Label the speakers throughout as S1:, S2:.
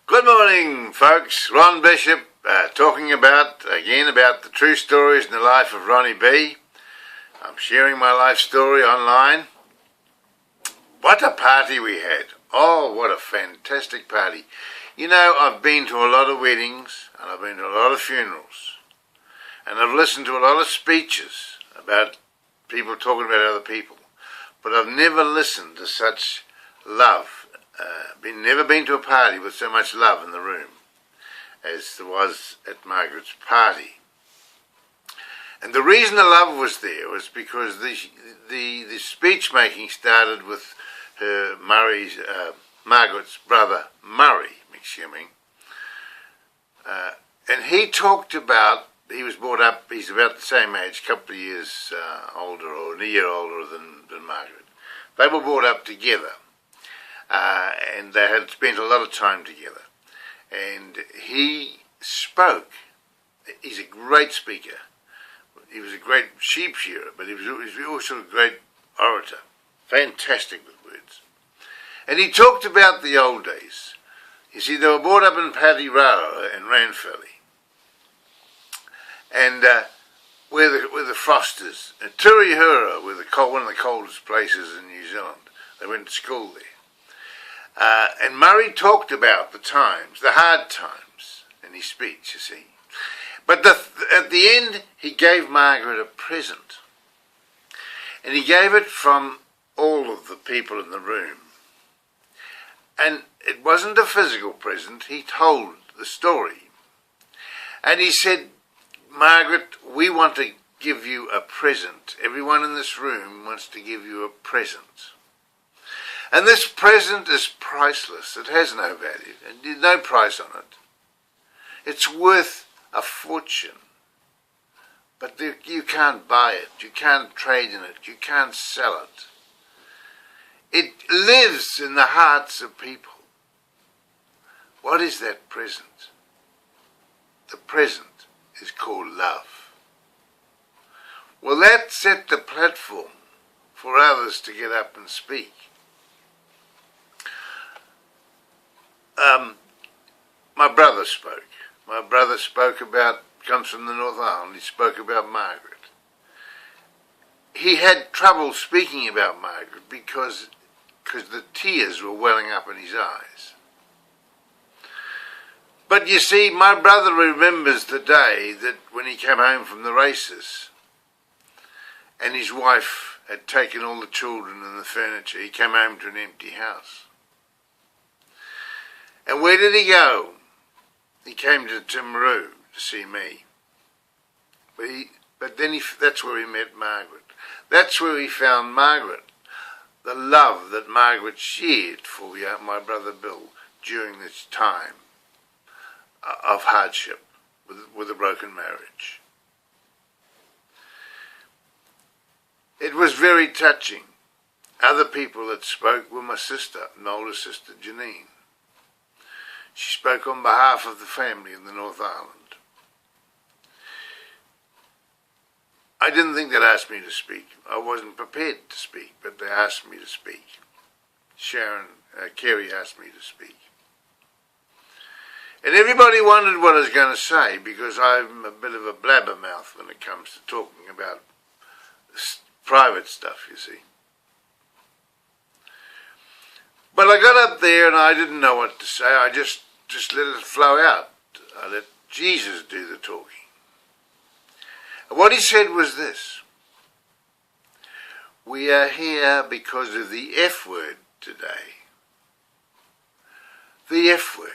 S1: Good morning, folks. Ron Bishop talking again about the true stories in the life of Ronnie B. I'm sharing my life story online. What a party we had. Oh, what a fantastic party. You know, I've been to a lot of weddings and I've been to a lot of funerals. And I've listened to a lot of speeches about people talking about other people. But I've never listened to such love. Never been to a party with so much love in the room as there was at Margaret's party. And the reason the love was there was because the speech making started with Margaret's brother Murray, and he talked about, he was brought up, he's about the same age, a couple of years older or a year older than Margaret. They were brought up together. And they had spent a lot of time together. And he spoke. He's a great speaker. He was a great sheep shearer, but he was also a great orator. Fantastic with words. And he talked about the old days. You see, they were brought up in Patirara in Ranfurly. And where the frost is. And Turihura, one of the coldest places in New Zealand. They went to school there. And Murray talked about the hard times in his speech, you see. But at the end, he gave Margaret a present. And he gave it from all of the people in the room. And it wasn't a physical present, he told the story. And he said, Margaret, we want to give you a present. Everyone in this room wants to give you a present. And this present is priceless. It has no value, and there's no price on it. It's worth a fortune. But you can't buy it. You can't trade in it. You can't sell it. It lives in the hearts of people. What is that present? The present is called love. Well, that set the platform for others to get up and speak. My brother spoke. My brother comes from the North Island, he spoke about Margaret. He had trouble speaking about Margaret because the tears were welling up in his eyes. But you see, my brother remembers the day that when he came home from the races and his wife had taken all the children and the furniture. He came home to an empty house. And where did he go? He came to Timaru to see me. But then that's where he met Margaret. That's where he found Margaret. The love that Margaret shared for my brother Bill during this time of hardship with a broken marriage. It was very touching. Other people that spoke were my sister, my older sister Janine. She spoke on behalf of the family in the North Island. I didn't think they'd ask me to speak. I wasn't prepared to speak, but they asked me to speak. Kerry asked me to speak. And everybody wondered what I was going to say because I'm a bit of a blabbermouth when it comes to talking about private stuff, you see. But I got up there and I didn't know what to say. I just let it flow out. I let Jesus do the talking. And what he said was this. We are here because of the F word today. The F word.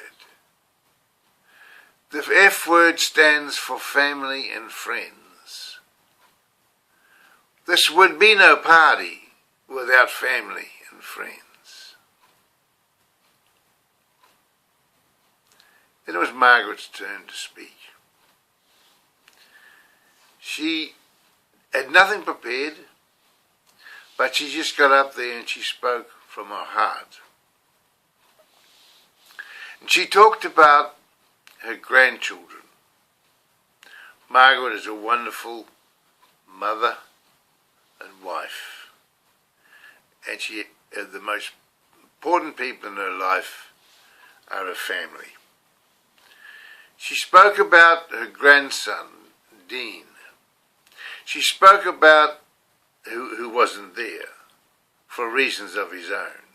S1: The F word stands for family and friends. This would be no party without family and friends. Then it was Margaret's turn to speak. She had nothing prepared, but she just got up there and she spoke from her heart. And she talked about her grandchildren. Margaret is a wonderful mother and wife. And the most important people in her life are her family. She spoke about her grandson, Dean. She spoke about who wasn't there for reasons of his own.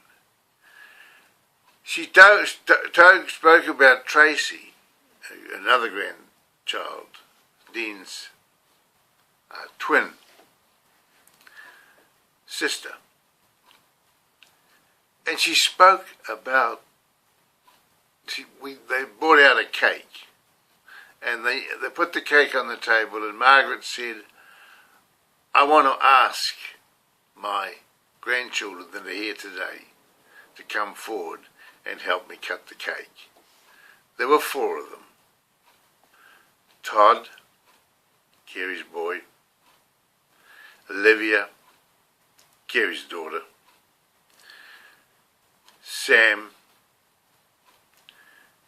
S1: She spoke about Tracy, another grandchild, Dean's twin sister. And she spoke about, they brought out a cake, and they put the cake on the table, and Margaret said, I want to ask my grandchildren that are here today to come forward and help me cut the cake. There were 4 of them. Todd, Kerry's boy, Olivia, Kerry's daughter, Sam,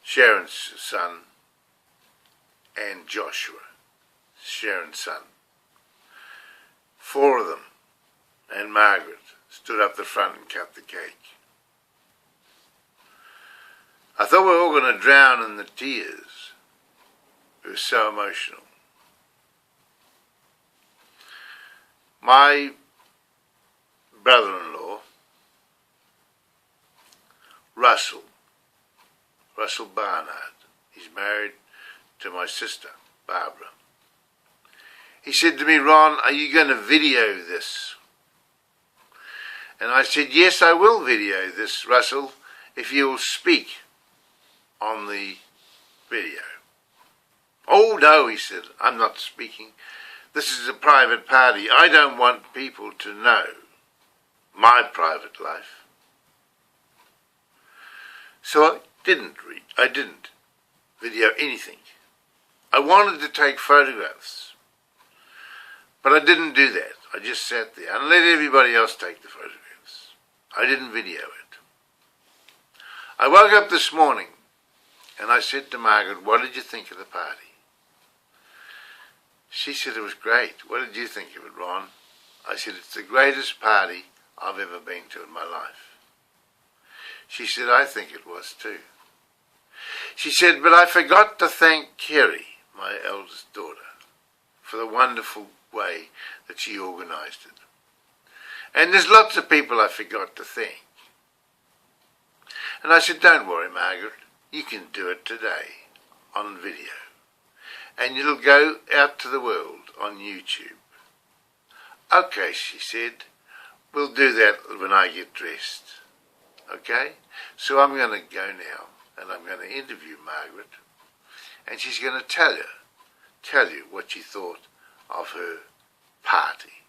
S1: Sharon's son, and Joshua, Sharon's son. 4 of them, and Margaret stood up the front and cut the cake. I thought we were all going to drown in the tears. It was so emotional. My brother-in-law, Russell Barnard, he's married to my sister, Barbara. He said to me, Ron, are you going to video this? And I said, yes, I will video this, Russell, if you will speak on the video. Oh, no, he said, I'm not speaking. This is a private party. I don't want people to know my private life. So I didn't video anything. I wanted to take photographs, but I didn't do that. I just sat there and let everybody else take the photographs. I didn't video it. I woke up this morning and I said to Margaret, what did you think of the party? She said it was great. What did you think of it, Ron? I said, it's the greatest party I've ever been to in my life. She said, I think it was too. She said, but I forgot to thank Kerry, my eldest daughter, for the wonderful way that she organised it. And there's lots of people I forgot to thank. And I said, don't worry, Margaret, you can do it today on video. And it'll go out to the world on YouTube. Okay, she said, we'll do that when I get dressed. Okay? So I'm going to go now and I'm going to interview Margaret, and she's going to tell you what she thought of her party.